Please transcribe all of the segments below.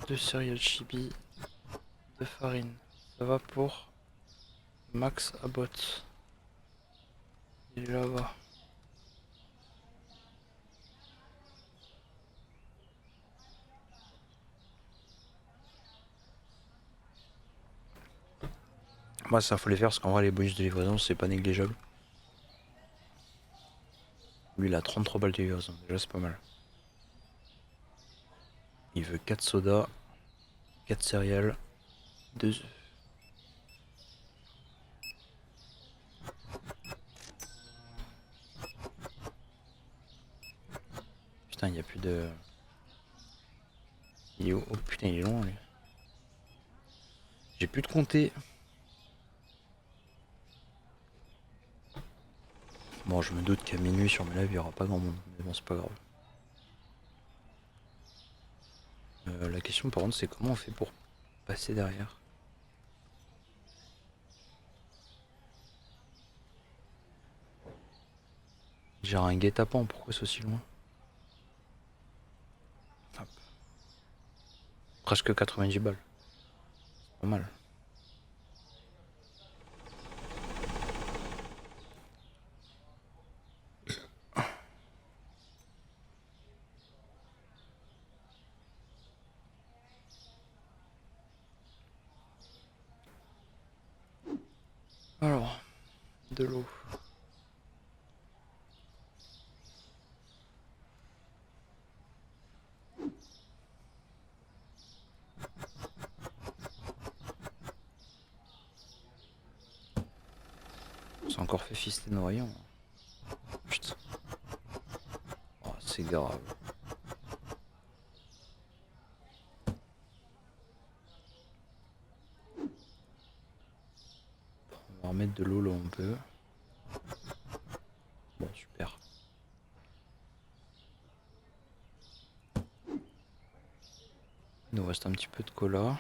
2 céréales chibi, de farine. Ça va pour Max Abbott. Il est là-bas. Moi ça faut les faire parce qu'en vrai les bonus de livraison c'est pas négligeable. Lui il a 33 balles de livraison, déjà c'est pas mal. Il veut 4 sodas, 4 céréales, 2 œufs. Putain il y a plus de... Il est où? Oh putain il est long lui. J'ai plus de compter. Bon je me doute qu'à minuit sur mes lives il y aura pas grand monde, mais bon c'est pas grave. La question par contre c'est comment on fait pour passer derrière. J'ai un guet-apens, pourquoi c'est aussi loin? Hop. Presque 90 balles. Pas mal. Alors, de l'eau. On s'est encore fait fister noyant. Putain. Oh, c'est grave. On va remettre de l'eau là où on peut. Bon, super. Il nous reste un petit peu de cola.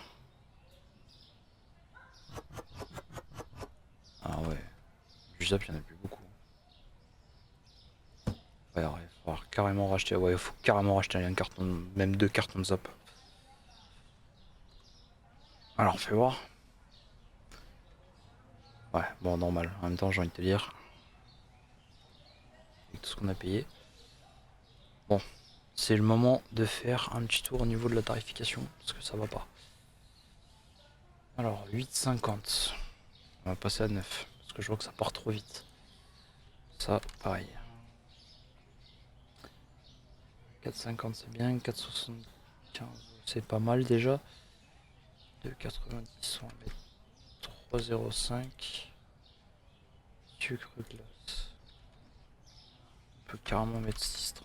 Ah ouais. Du zap, il n'y en a plus beaucoup. Ouais, il va falloir carrément racheter. Ouais, il faut carrément racheter un carton, même 2 cartons de zap. Alors, fais voir. Ouais, bon, normal. En même temps, j'ai envie de te dire. Avec tout ce qu'on a payé. Bon, c'est le moment de faire un petit tour au niveau de la tarification. Parce que ça va pas. Alors, 8,50. On va passer à 9. Parce que je vois que ça part trop vite. Ça, pareil. 4,50 c'est bien. 4,75 c'est pas mal déjà. 2,90 on va mettre 3,05. Sucre glace. On peut carrément mettre 6,30.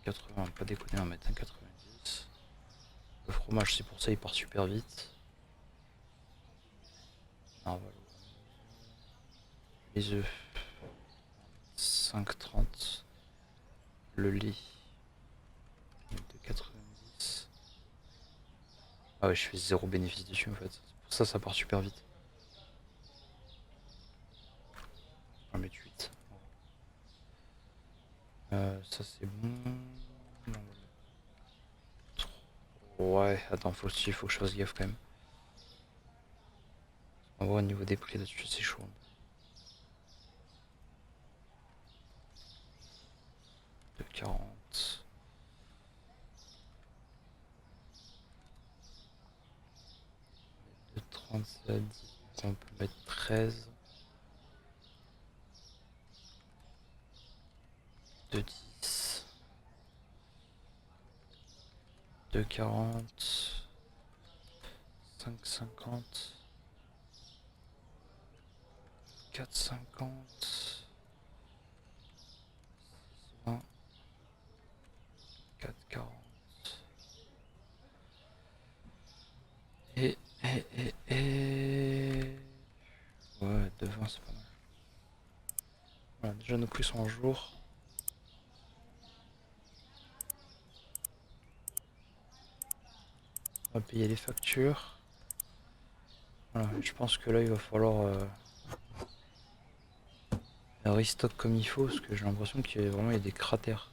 80, pas déconner, on va mettre 1,90. Le fromage, c'est pour ça, il part super vite. Ah, voilà. Les œufs, 5,30. Le lait, 2,90. Ah ouais, je fais zéro bénéfice dessus en fait. Pour ça, ça part super vite. On va mettre 8. Ça c'est bon. Ouais, attends, faut que je fasse gaffe quand même. On voit au niveau des prix là-dessus, c'est chaud. 2,40. 2,37. On peut mettre 13. 2,10. 2,40. 5,50. 4,50. 20. 4,40. Et... Ouais, 2,20 c'est pas mal. Voilà, déjà nos prix sont en jour. On va payer les factures. Voilà, je pense que là il va falloir restock comme il faut parce que j'ai l'impression qu'il y a vraiment des cratères.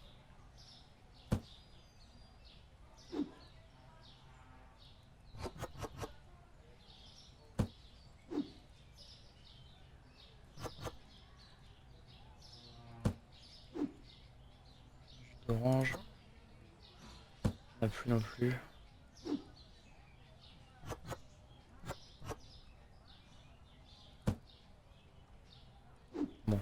orange. On n'a plus non plus. Bon.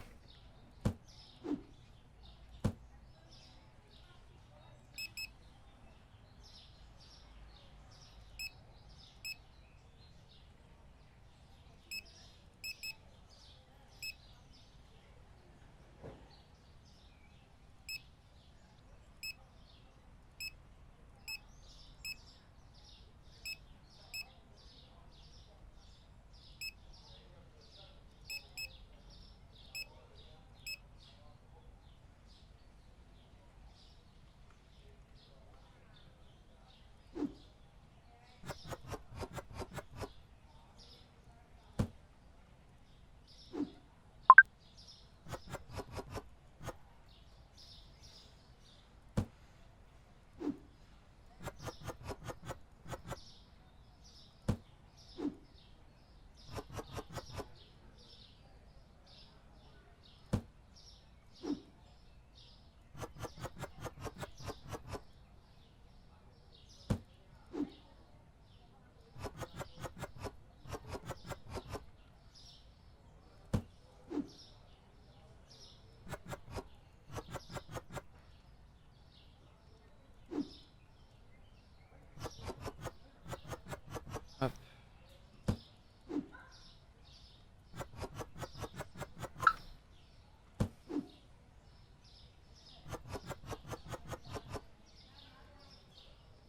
Hop.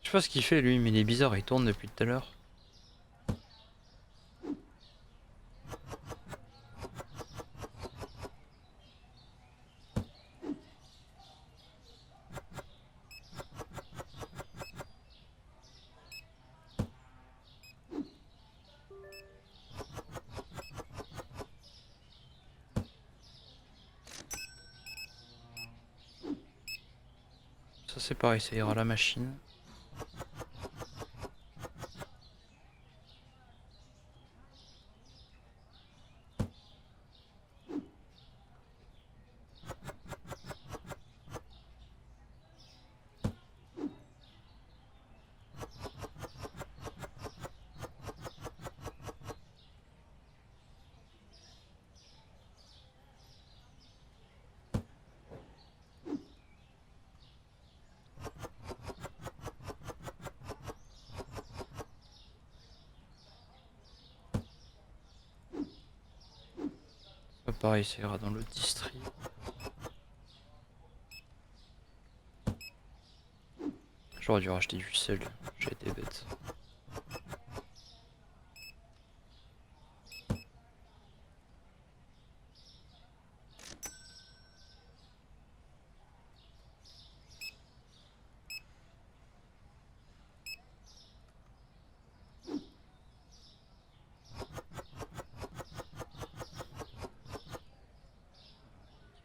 Je sais pas ce qu'il fait lui, mais il est bizarre, il tourne depuis tout à l'heure. Ça c'est pareil, ça ira à la machine. Ça pareil, ça ira dans l'autre district. J'aurais dû racheter du sel, j'ai été bête.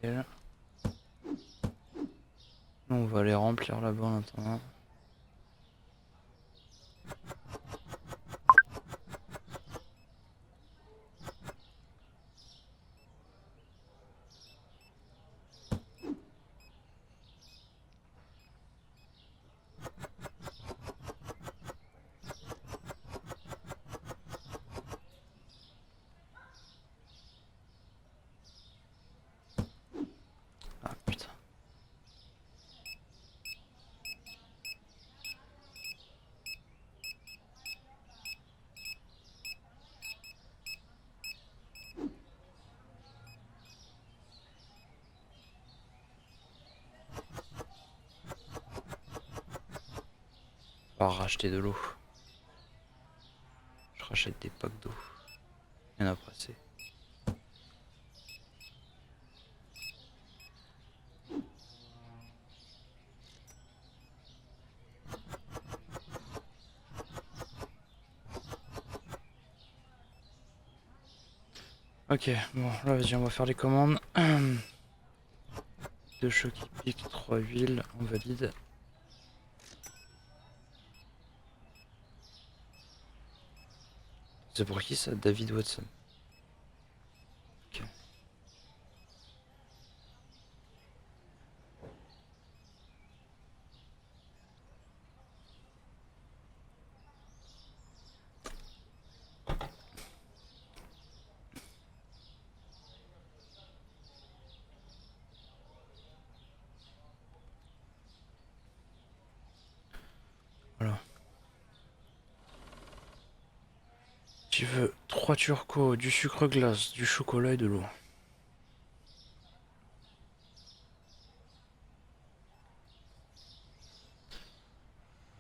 Nickel. Nous, on va aller remplir là-bas en attendant. Ah putain. On va racheter de l'eau. Je rachète des packs d'eau. Il y en a pas assez. Ok, bon là vas-y, on va faire les commandes. 2 chocs qui piquent, 3 huiles, on valide. C'est pour qui ça? David Watson. Ok. Tu veux 3 turcos, du sucre glace, du chocolat et de l'eau.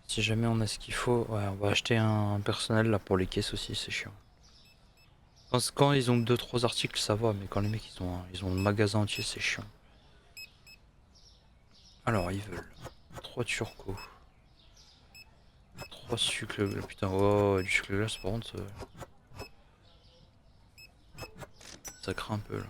Si jamais on a ce qu'il faut, ouais, on va acheter un personnel là pour les caisses aussi, c'est chiant. Quand ils ont 2-3 articles, ça va, mais quand les mecs ils ont le magasin entier, c'est chiant. Alors, ils veulent 3 turcos, 3 sucres, putain, oh, du sucre glace, par contre, ça craint un peu là.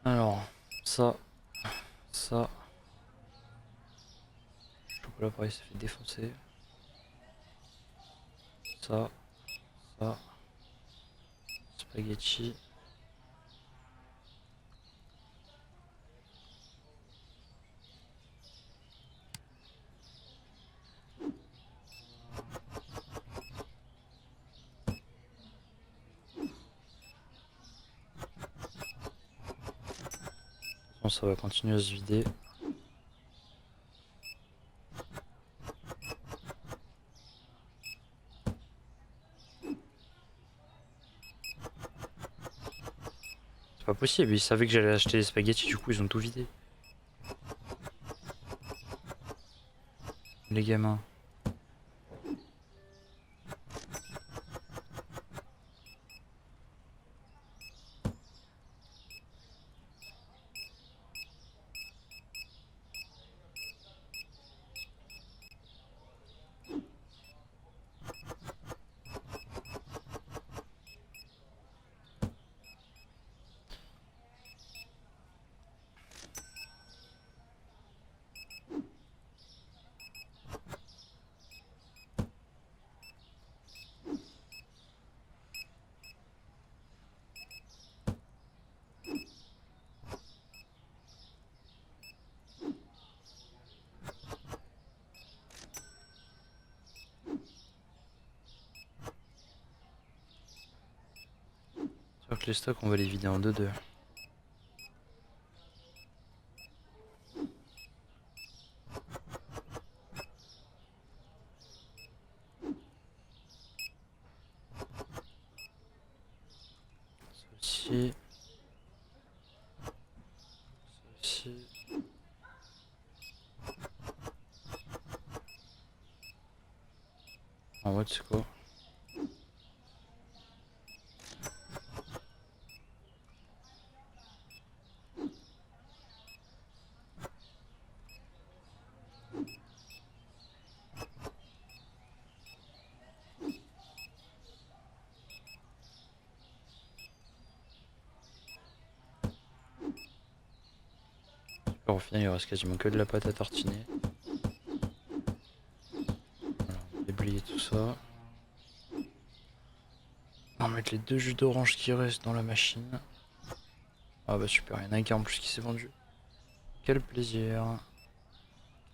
Alors, ça, ça. Chocolat, pareil, ça fait défoncer. Ça, ça. Spaghetti. Bon, ça va continuer à se vider. C'est pas possible, ils savaient que j'allais acheter des spaghettis, du coup ils ont tout vidé. Les gamins. C'est que les stocks on va les vider en 2-2. Ceci. Ceci. En vrai c'est quoi? Alors, au final il reste quasiment que de la pâte à tartiner. Voilà, on va déblayer tout ça. On va mettre les 2 jus d'orange qui restent dans la machine. Ah bah super, il y en a un qui en plus qui s'est vendu. Quel plaisir.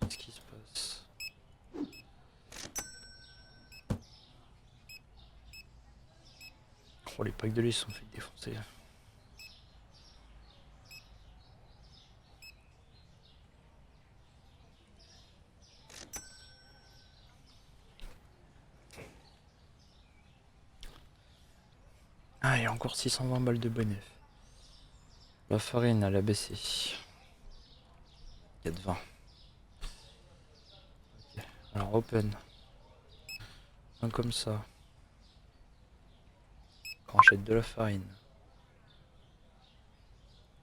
Qu'est-ce qui se passe? Oh les packs de lait se sont fait défoncer. Ah, il y a encore 620 balles de bonus. La farine, elle a baissé. 4,20. Ok. Alors, open. Un comme ça. Quand on achète de la farine.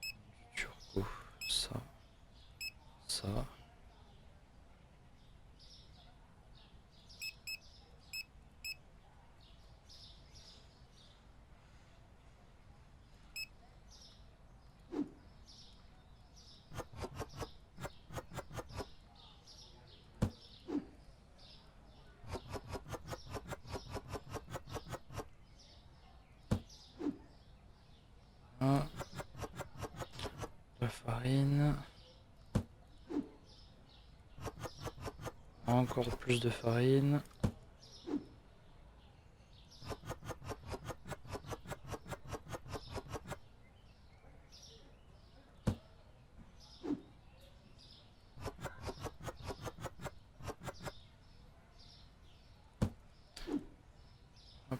Du turco. Ça. Ça. farine. Encore plus de farine. Hop.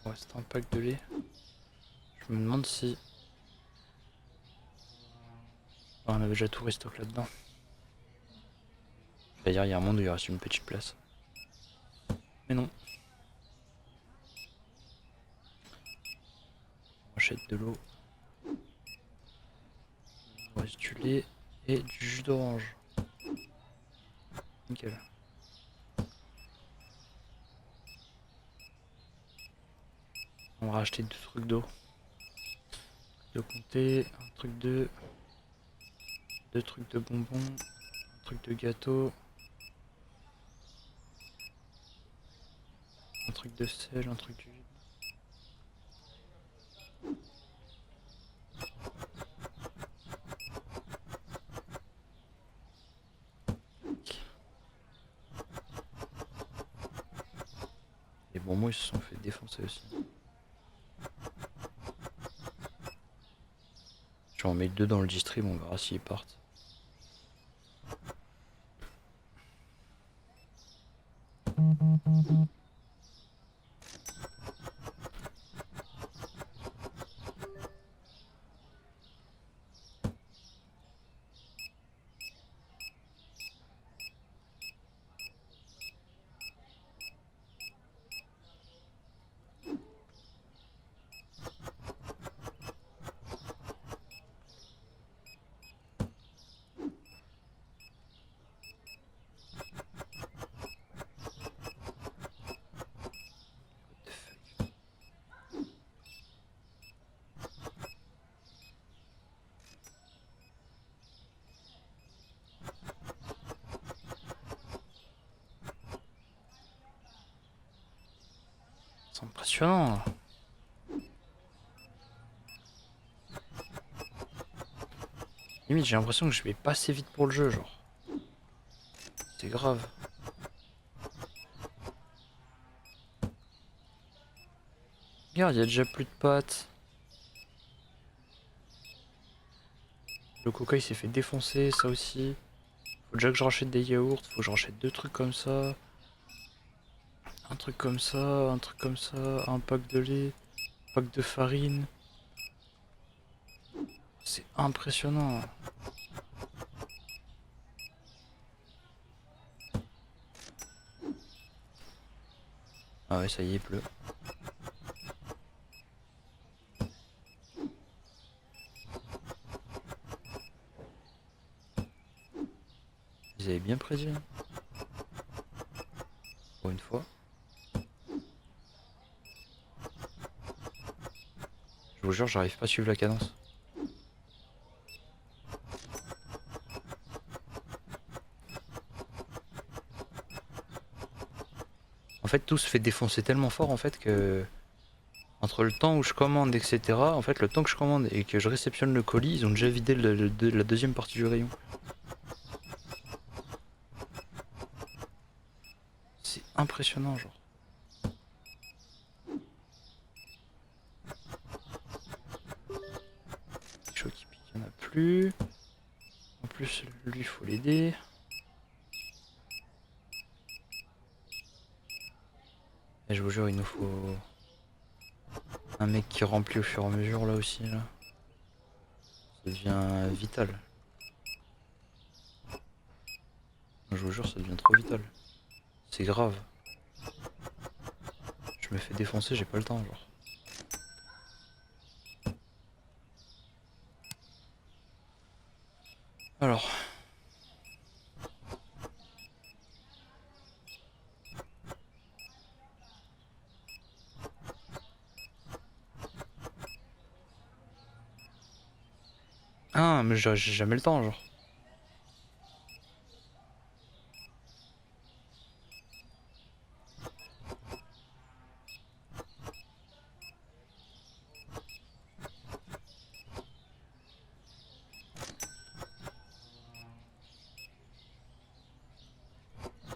Ouais, c'est un pack de lait. Je me demande si... Oh, on avait déjà tout restock là-dedans. C'est-à-dire il y a un monde où il reste une petite place. Mais non. On achète de l'eau. Il reste du lait et du jus d'orange. Nickel. On va racheter 2 trucs d'eau. De comté, un truc de... 2 trucs de bonbons, un truc de gâteau. Un truc de sel, un truc du... Les bonbons ils se sont fait défoncer aussi. Je vais en mettre 2 dans le distrib, on verra s'ils partent. C'est impressionnant. Limite j'ai l'impression que je vais pas assez vite pour le jeu genre. C'est grave. Regarde, il y a déjà plus de pâtes. Le coca il s'est fait défoncer, ça aussi. Faut déjà que je rachète des yaourts, faut que je rachète 2 trucs comme ça. Un truc comme ça, un truc comme ça, un pack de lait, un pack de farine. C'est impressionnant. Ah ouais, ça y est, il pleut. Ils avaient bien prédit. Hein. Pour une fois. Je vous jure, j'arrive pas à suivre la cadence. En fait, tout se fait défoncer tellement fort en fait que... Entre le temps où je commande, etc. En fait, le temps que je commande et que je réceptionne le colis, ils ont déjà vidé la deuxième partie du rayon. C'est impressionnant, genre. Chaud qui pique, il n'y en a plus. En plus, lui, il faut l'aider. Et je vous jure, il nous faut un mec qui remplit au fur et à mesure là aussi. Là. Ça devient vital. Je vous jure, ça devient trop vital. C'est grave. Je me fais défoncer, j'ai pas le temps, genre. Alors. demain, mais j'ai jamais le temps, genre.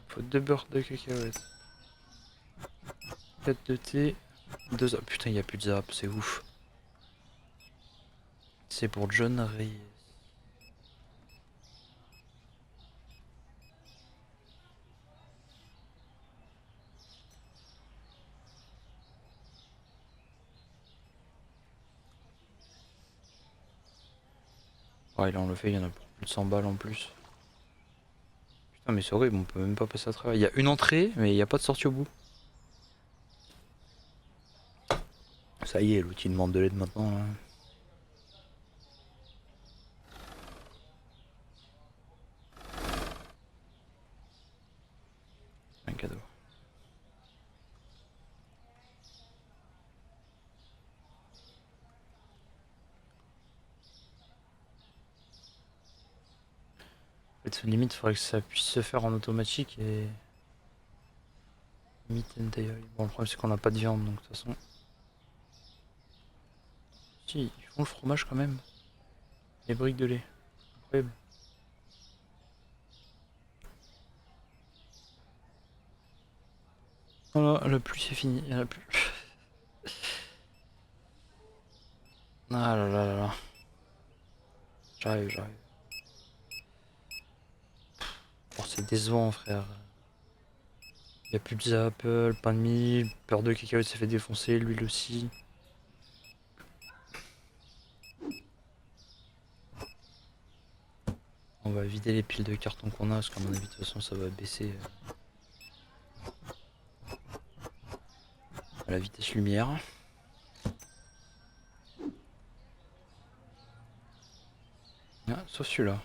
Faut 2 beurres de cacahuètes. 4 de thé. 2 zap. Putain, il y a plus de zap, c'est ouf. C'est pour John Reyes. Ouais, là on le fait, il y en a pour plus de 100 balles en plus. Putain, mais c'est horrible, on peut même pas passer à travers. Il y a une entrée, mais il n'y a pas de sortie au bout. Ça y est, l'outil demande de l'aide maintenant. Là. Un cadeau. En fait, limite, il faudrait que ça puisse se faire en automatique et. Meat and dairy. Bon, le problème, c'est qu'on n'a pas de viande, donc de toute façon. Si, ils font le fromage quand même. Les briques de lait. Incroyable. Voilà, la pluie c'est fini, il y en a plus. Ah là là là là. J'arrive, j'arrive. Oh, c'est décevant, frère. Il y a plus de zap, le pain de mie, peur de cacahuète s'est fait défoncer, l'huile aussi. On va vider les piles de carton qu'on a, parce qu'à mon avis, de toute façon, ça va baisser à la vitesse lumière. Ah, sauf celui-là.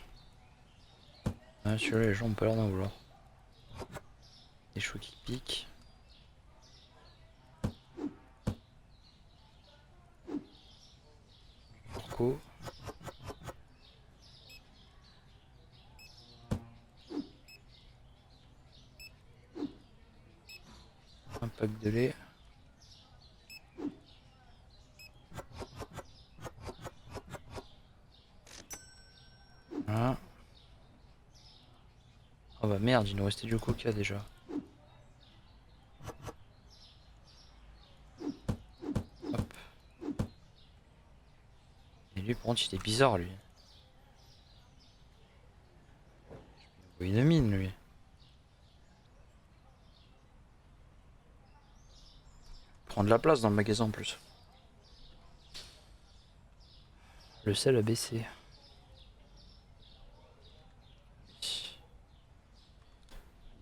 Ah, celui-là, les gens ont pas l'air d'en vouloir. Des choux qui piquent. Porco. Un pack de lait. Voilà. Oh bah merde, il nous restait du coca déjà. Hop. Et lui, par contre, il est bizarre, lui. Il a une mine, lui. Prendre de la place dans le magasin en plus. Le sel a baissé.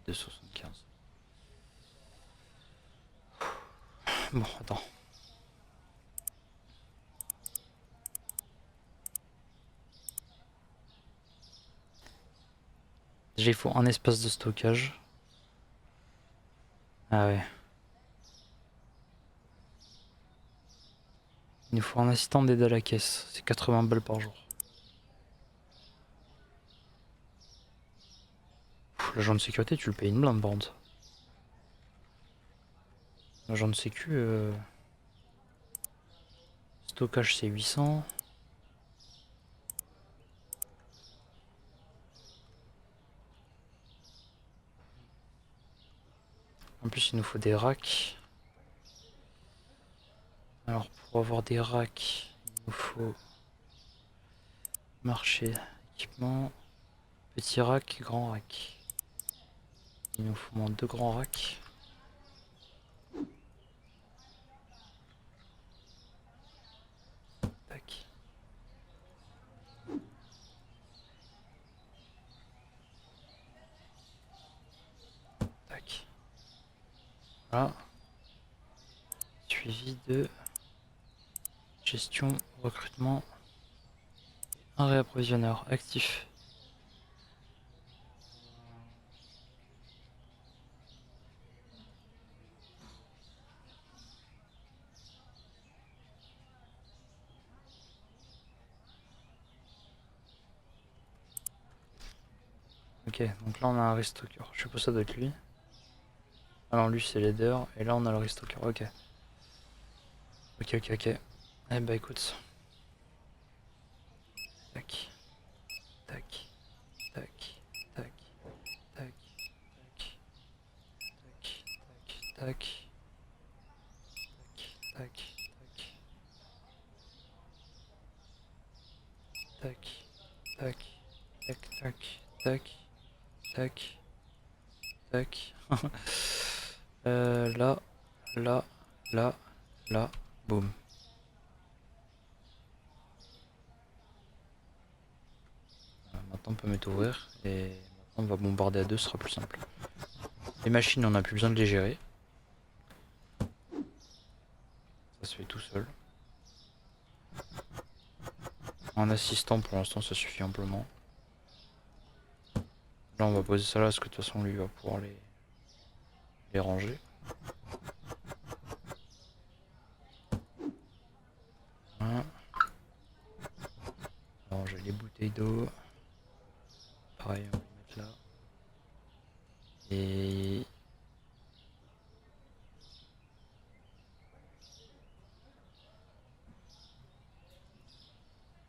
2,75. Bon, attends. Déjà, il faut un espace de stockage. Ah ouais. Il nous faut un assistant d'aide à la caisse. C'est 80 balles par jour. L'agent de sécurité, tu le payes une blinde par contre. L'agent de sécu, stockage c'est 800. En plus, il nous faut des racks. Alors, pour avoir des racks, il nous faut marché, équipement, petit rack, grand rack. Il nous faut moins 2 grands racks. Tac. Tac. Voilà. Suivi de gestion, recrutement. Un réapprovisionneur actif. Ok, donc là on a un restocker. Je sais pas, ça doit être lui. Alors lui c'est leader, et là on a le restocker. Ok. Ok, ok, ok. Eh bah écoute. Tac, tac, tac, tac, tac, tac, tac, tac, tac, tac, tac, tac, tac, tac, tac, tac, tac. Là, là, là, là, boum. Maintenant on peut mettre ouvrir et maintenant on va bombarder à deux, ce sera plus simple. Les machines on a plus besoin de les gérer. Ça se fait tout seul. Un assistant pour l'instant ça suffit amplement. Là on va poser ça là parce que de toute façon lui va pouvoir les ranger. Hein. Ranger les bouteilles d'eau. Pareil on va les mettre là. Et...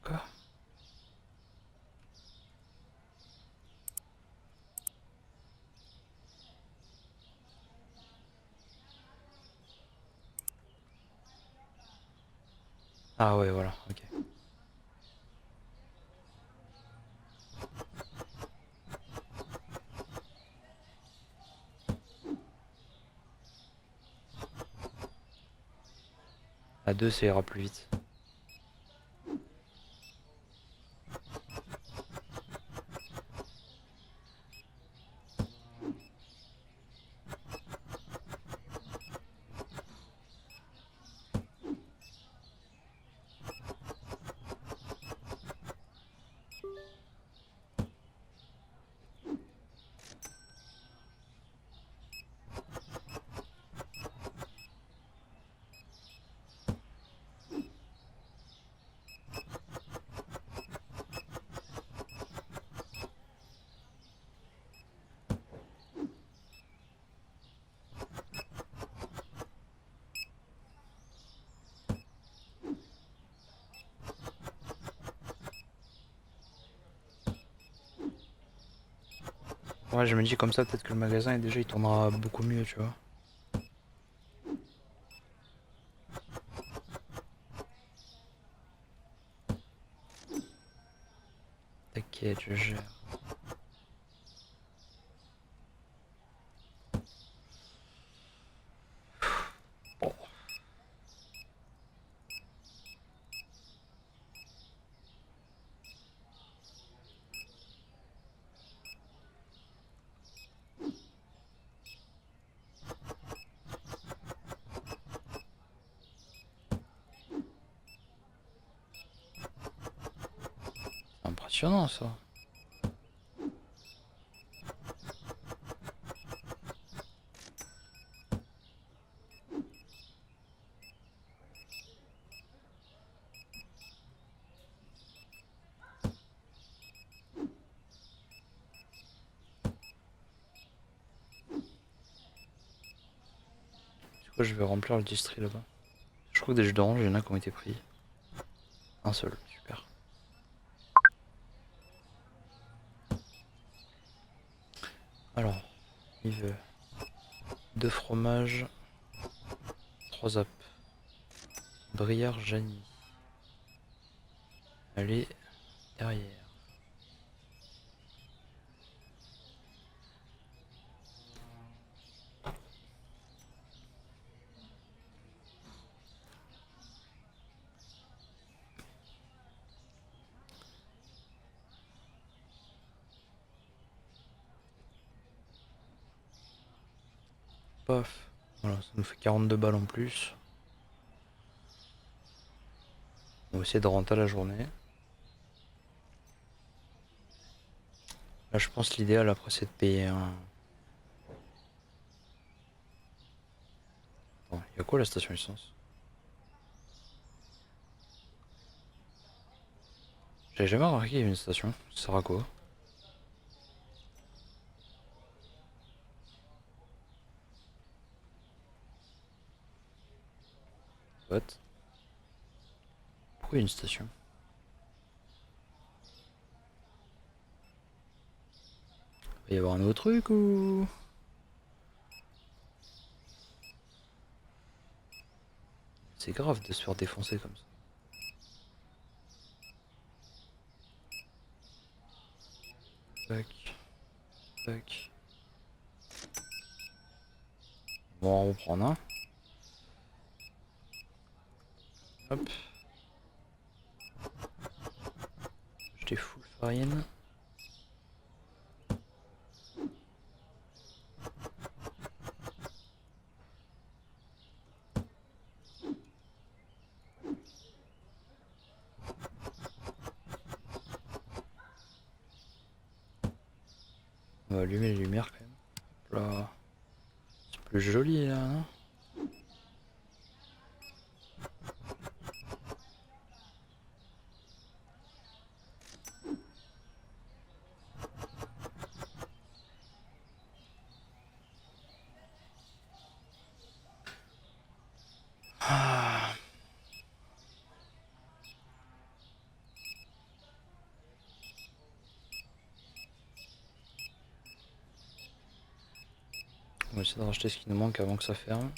Quoi? Ah ouais voilà, ok. À deux ça ira plus vite. Ouais je me dis comme ça peut-être que le magasin et déjà il tournera beaucoup mieux tu vois. T'inquiète je gère. Oh. C'est impressionnant ça. Du coup je vais remplir le distri là-bas. Je crois que des jus d'orange il y en a qui ont été pris. Un seul, super. Alors, il veut 2 fromages, 3 apps. Briard Janie. Allez, derrière. Paf. Voilà, ça nous fait 42 balles en plus. On va essayer de rentrer la journée. Là, je pense l'idéal après c'est de payer un. Attends, il y a quoi la station essence? J'avais jamais remarqué qu'il y avait une station. Ça sert à quoi? What? Pourquoi il y a une station? Il va y avoir un autre truc ou... C'est grave de se faire défoncer comme ça. Tac. Tac. Bon, on va en reprendre un. Hop. J'étais full farine. On va allumer les lumières quand même. Hop là. C'est plus joli là, non? Ah. On va essayer de racheter ce qui nous manque avant que ça ferme.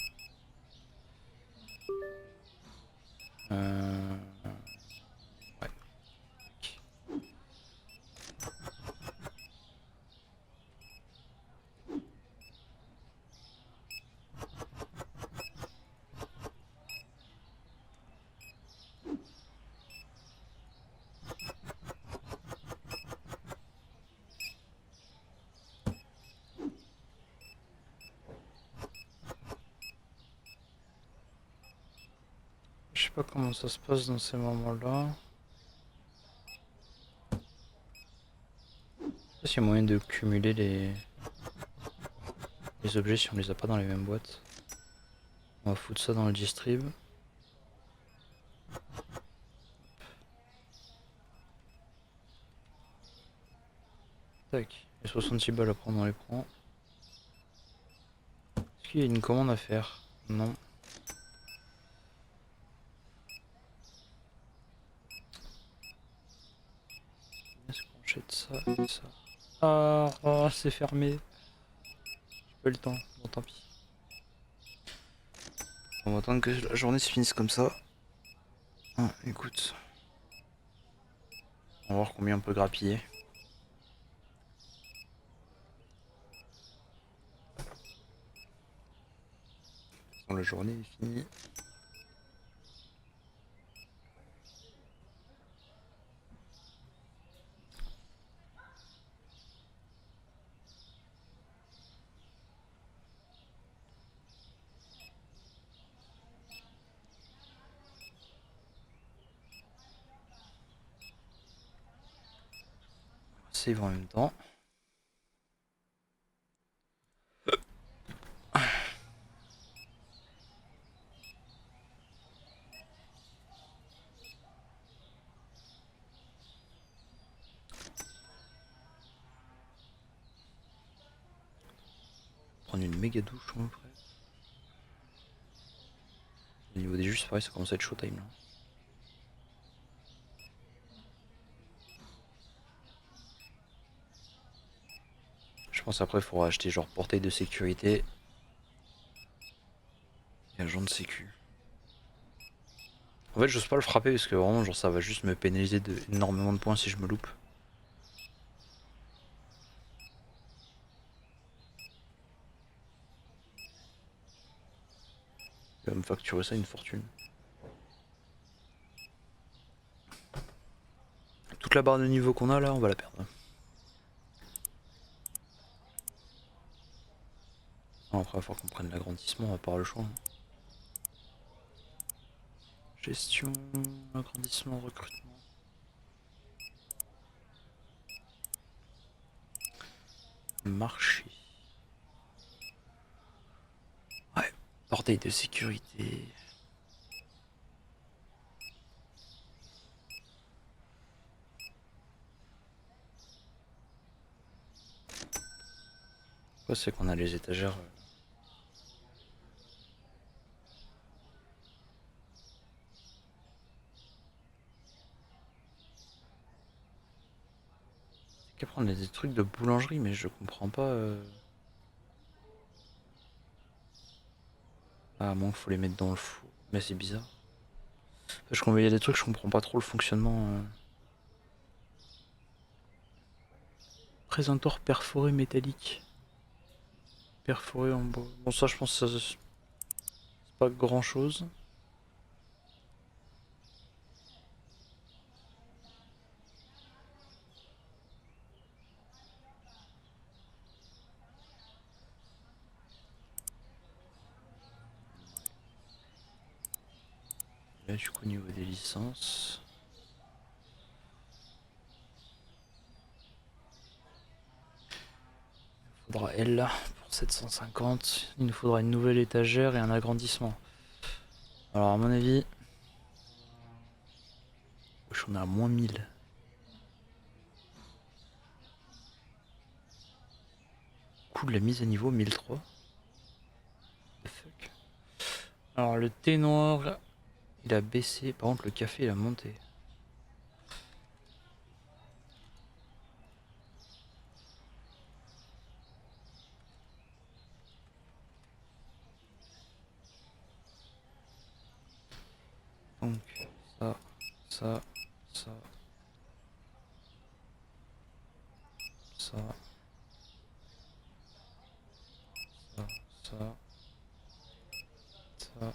Ouais. Je sais pas comment ça se passe dans ces moments-là. Je sais pas s'il y a moyen de cumuler les objets si on les a pas dans les mêmes boîtes. On va foutre ça dans le distrib. Tac. Les 66 balles à prendre, on les prend. Est-ce qu'il y a une commande à faire? Non. Est-ce qu'on jette ça et ça? Ah, oh, c'est fermé. J'ai pas eu le temps. Bon, tant pis. On va attendre que la journée se finisse comme ça. Ah, écoute. On va voir combien on peut grappiller. La journée est finie. Save en même temps. Prendre une méga douche en vrai. Au niveau des jus, c'est pareil, ça commence à être showtime là. Je pense après il faudra acheter genre portail de sécurité et agent de sécu. En fait j'ose pas le frapper parce que vraiment genre ça va juste me pénaliser énormément de points si je me loupe. Il va me facturer ça une fortune. Toute la barre de niveau qu'on a là, on va la perdre. Non, après il va falloir qu'on prenne l'agrandissement, on va pas avoir le choix. Gestion, agrandissement, recrutement. Marché. Ouais, portail de sécurité. Quoi c'est qu'on a les étagères. Qu'après on a des trucs de boulangerie, mais je comprends pas. Ah, bon, faut les mettre dans le four. Mais c'est bizarre. Parce qu'il y a des trucs, je comprends pas trop le fonctionnement. Présentoir perforé métallique. Perforé en bois. Bon, ça, je pense que c'est pas grand chose. Là, du coup, au niveau des licences. Il faudra elle là pour 750. Il nous faudra une nouvelle étagère et un agrandissement. Alors, à mon avis. Wesh, on est à moins 1000. Coût de la mise à niveau 1003. The fuck. Alors, le thé noir, il a baissé. Par contre, le café, il a monté. Donc, ça, ça, ça, ça, ça, ça, ça.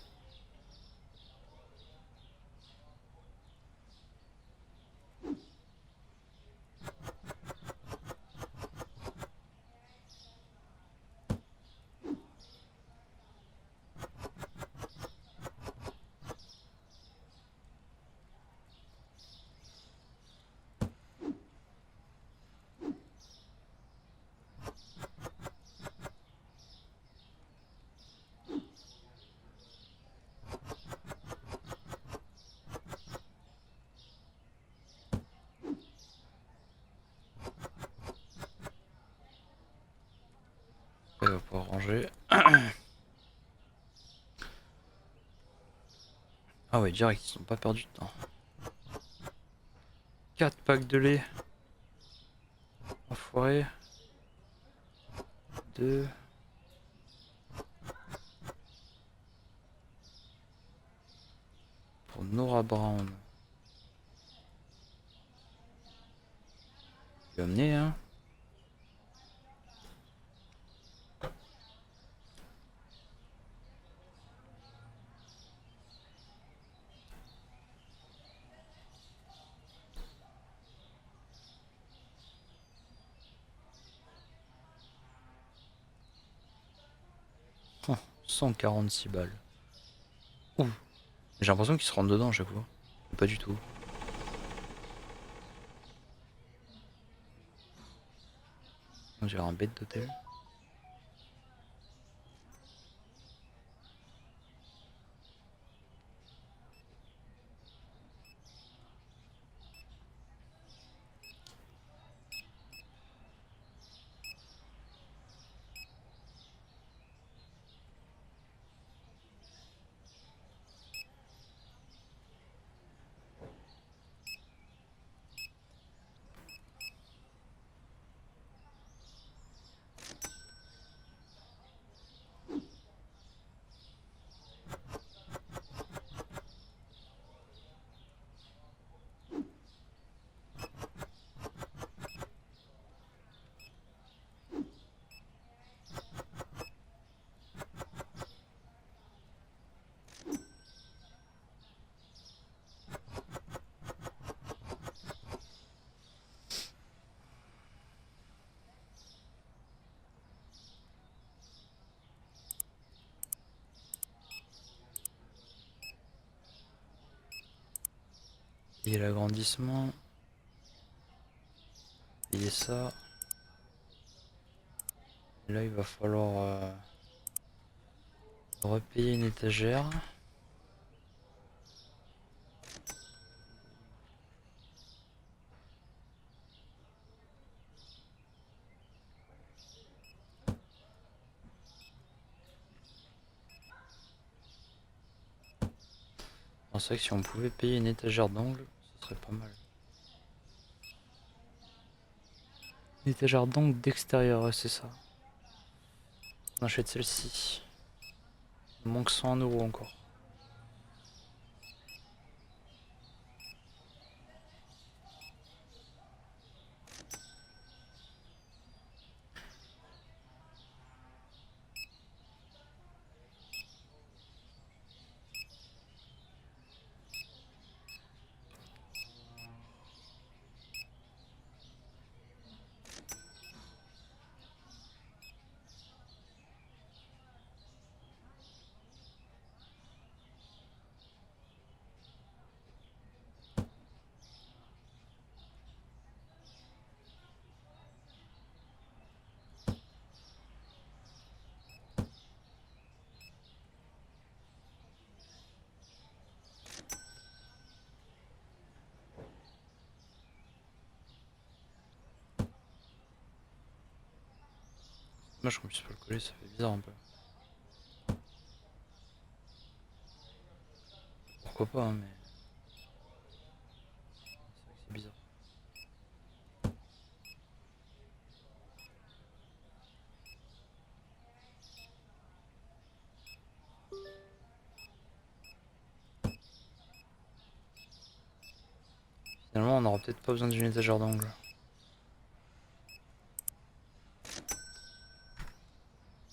Elle va pouvoir ranger. Ah ouais, direct, ils ont pas perdu de temps. 4 packs de lait. Enfoiré. 2. Pour Nora Brown. Il va amener, hein. Oh, 146 balles. Ouh. J'ai l'impression qu'ils se rentrent dedans à chaque fois. Pas du tout. On dirait un bête d'hôtel. Et l'agrandissement. Payer ça. Et là, il va falloir repayer une étagère. C'est vrai que si on pouvait payer une étagère d'angle, ce serait pas mal. Étagère donc d'extérieur, ouais, c'est ça. On achète celle-ci. Il manque 100 € encore. Moi je qu'on puisse pas le coller, ça fait bizarre un peu. Pourquoi pas, hein, mais c'est bizarre. Finalement, on aura peut-être pas besoin d'une étagère d'angle.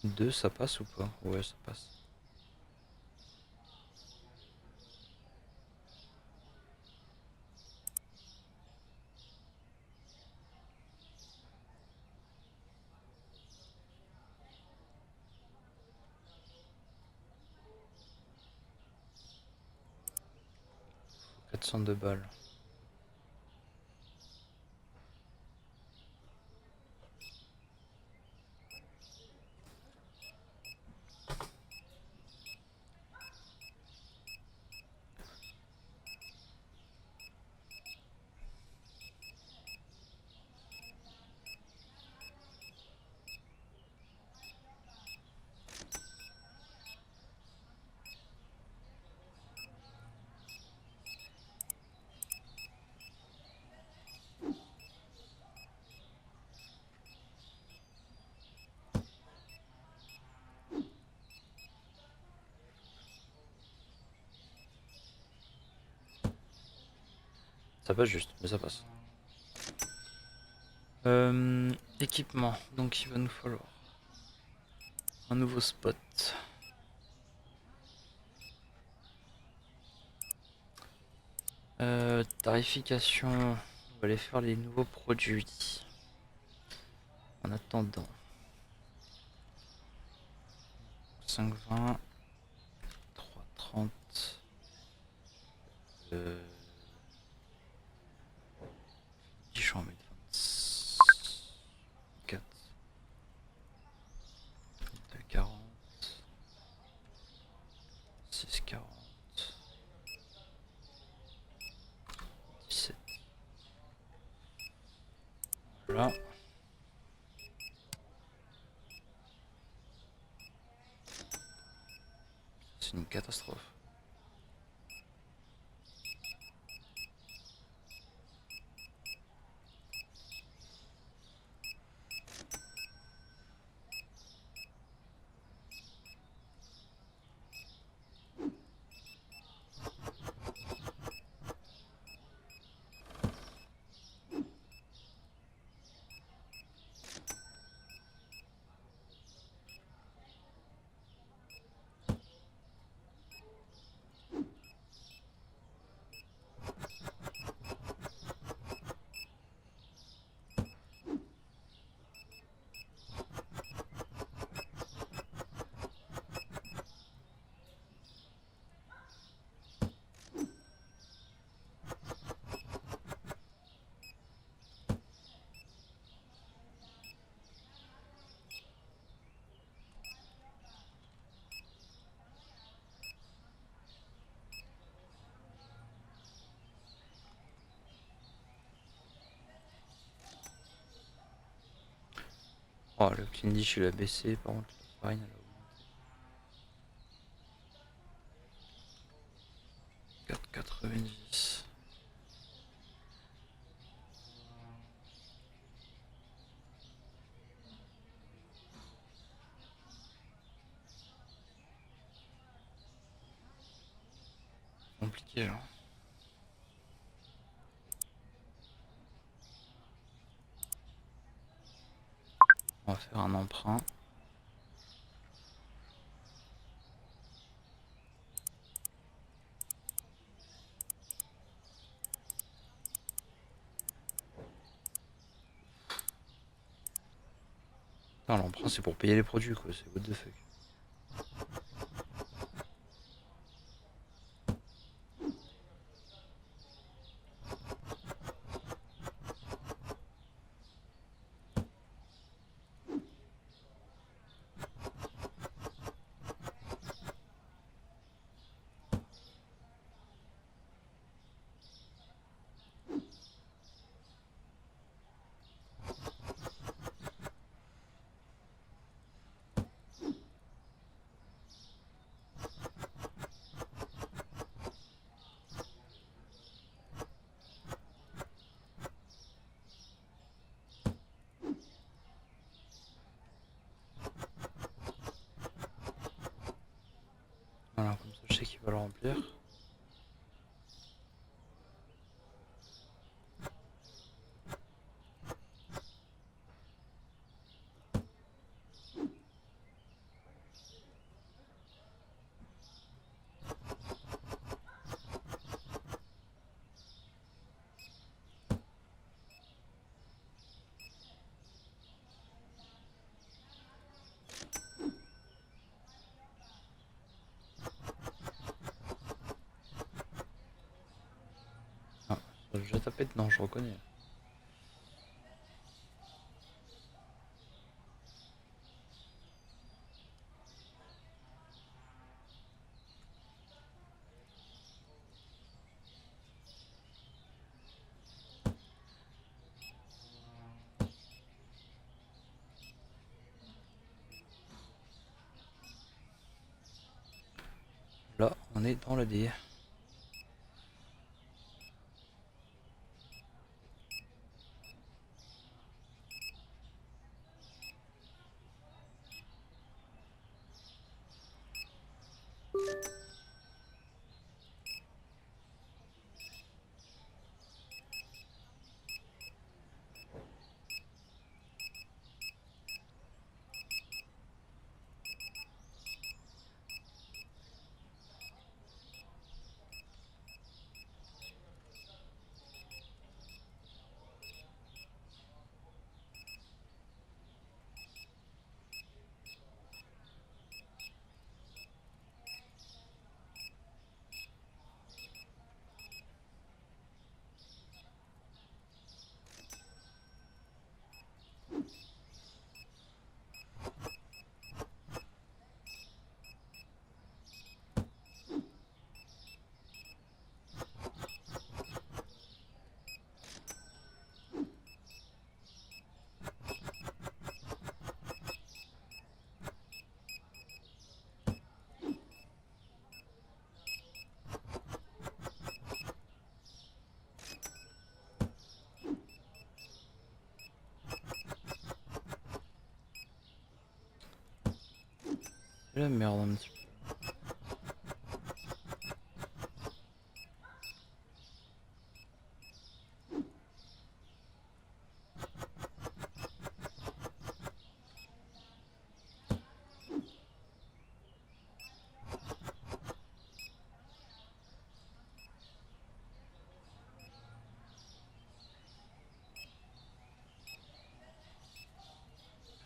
Deux, ça passe ou pas? Ouais, ça passe. Faut 402 balles. Ça passe juste, mais ça passe. Équipement, donc il va nous falloir un nouveau spot. Tarification, on va aller faire les nouveaux produits. En attendant, 5,20, 3,30. Je vais en mettre 24, 2,40, 6,40, 17. Voilà. C'est une catastrophe. Oh, le clean dish il a baissé, par contre la farine elle a augmenté. 4,90. compliqué là. On va faire un emprunt. L'emprunt c'est pour payer les produits quoi, c'est what the fuck. Voilà, comme ça je sais qu'il va le remplir. Ah, j'ai déjà tapé dedans, je reconnais. Là, on est dans le dé. C'est la merde un petit peu.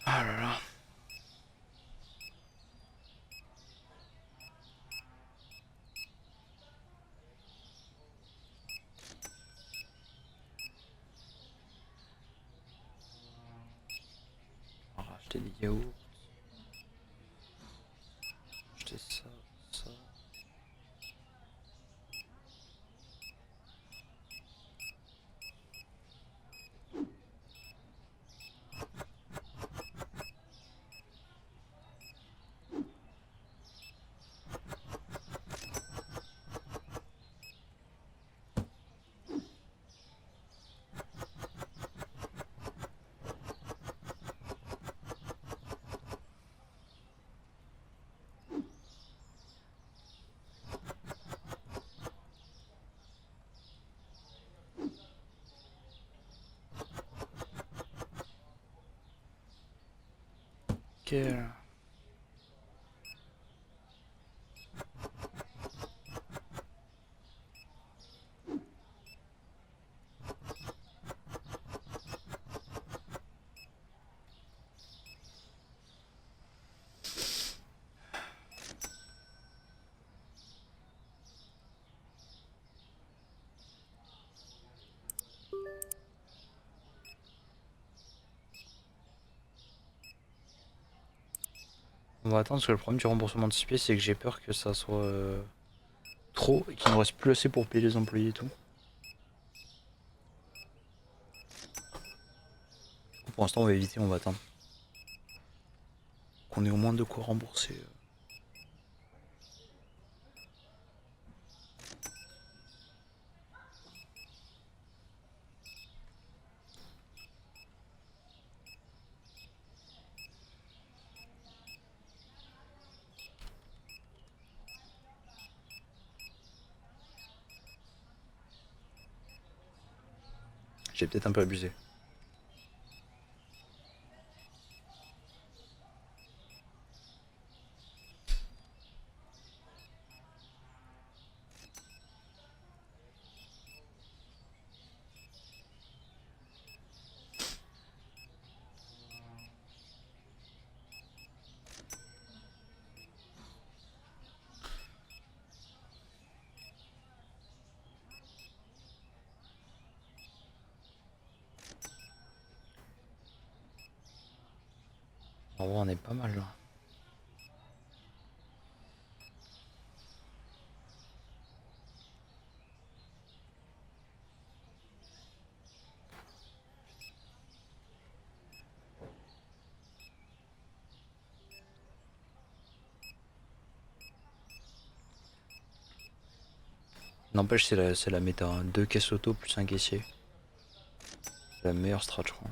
Ah là là. On va racheter des yaourts. Acheter ça, ça. nickel. On va attendre parce que le problème du remboursement anticipé, c'est que j'ai peur que ça soit trop et qu'il ne reste plus assez pour payer les employés et tout. Pour l'instant, on va éviter, on va attendre. Qu'on ait au moins de quoi rembourser. J'ai peut-être un peu abusé. En vrai, on est pas mal là. N'empêche, c'est la méta, hein. 2 caisses auto plus un caissier. C'est la meilleure strat, je crois.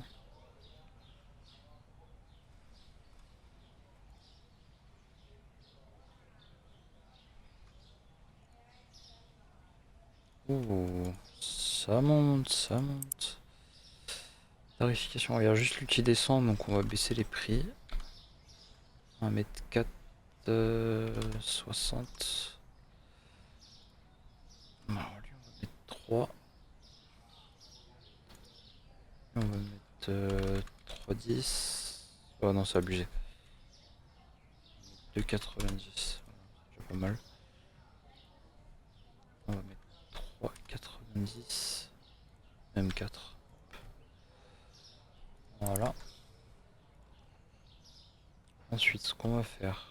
Ouh, ça monte, ça monte. Tarification, il y a juste lui qui descend, donc on va baisser les prix. On va mettre 4, 60. Alors, lui, on va mettre 3. On va mettre 3,10. Oh non, c'est abusé. 2,90. Voilà, c'est pas mal. On va mettre 3,90. Même 4. Voilà. Ensuite, ce qu'on va faire.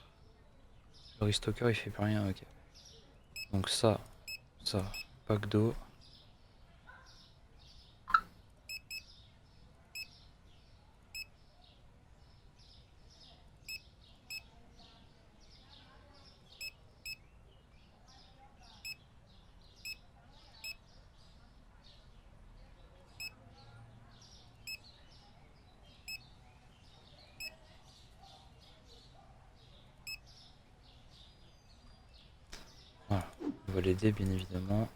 Le restocker il fait plus rien, ok. Donc ça, pack d'eau. Voilà. On va l'aider bien évidemment.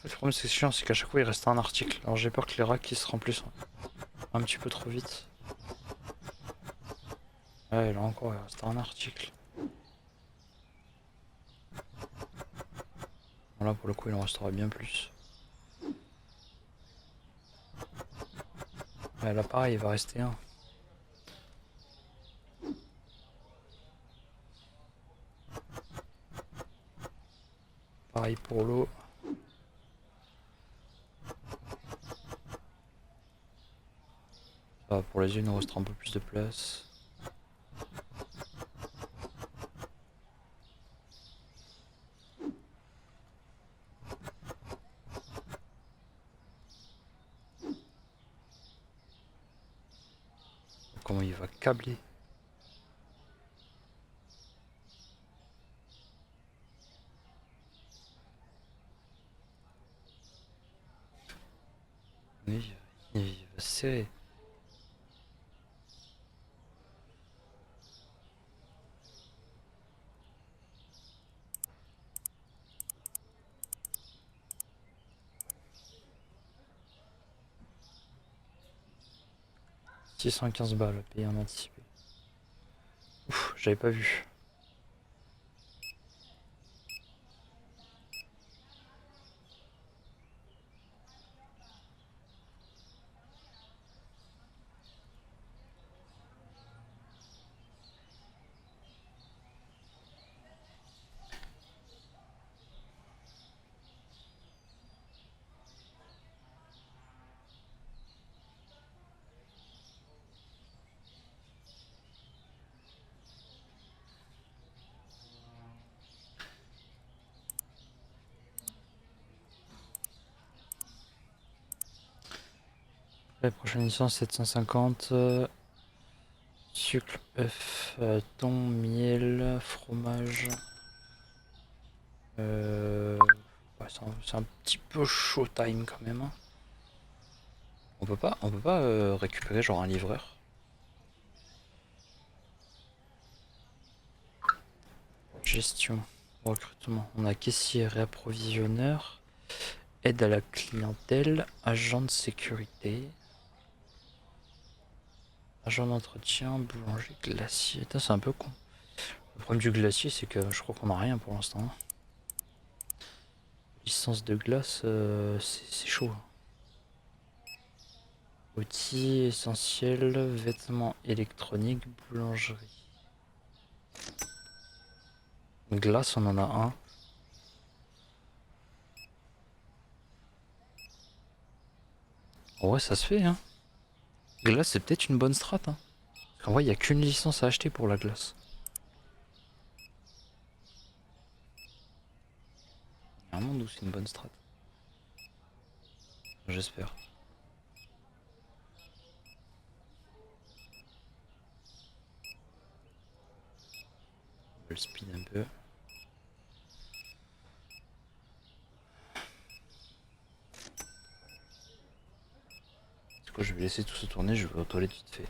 Le problème c'est chiant, c'est qu'à chaque fois il reste un article. Alors j'ai peur que les racks ils se remplissent un petit peu trop vite. Ouais, là encore il reste un article. Là pour le coup il en restera bien plus. Ouais, là pareil il va rester un. Pareil pour l'eau. Pour les yeux il nous restera un peu plus de place. Comment il va câbler. Oui, il va se serrer. « 615 balles payé en anticipé. » Ouf, j'avais pas vu. La prochaine licence 750. Sucre, œuf, thon, miel, fromage. Ouais, c'est un petit peu show time quand même, hein. On peut pas récupérer genre un livreur. Gestion, recrutement. On a caissier, réapprovisionneur, aide à la clientèle, agent de sécurité, agent d'entretien, boulanger, glacier. Putain, c'est un peu con. Le problème du glacier, c'est que je crois qu'on a rien pour l'instant. Licence de glace, c'est chaud. Outils essentiels, vêtements électroniques, boulangerie. Glace, on en a un. Ouais, ça se fait, hein. Glace, c'est peut-être une bonne strat, hein. En vrai, il n'y a qu'une licence à acheter pour la glace. Il y a un monde où c'est une bonne strat. J'espère. On va le speed un peu. Du coup, je vais laisser tout se tourner, je vais aux toilettes vite fait.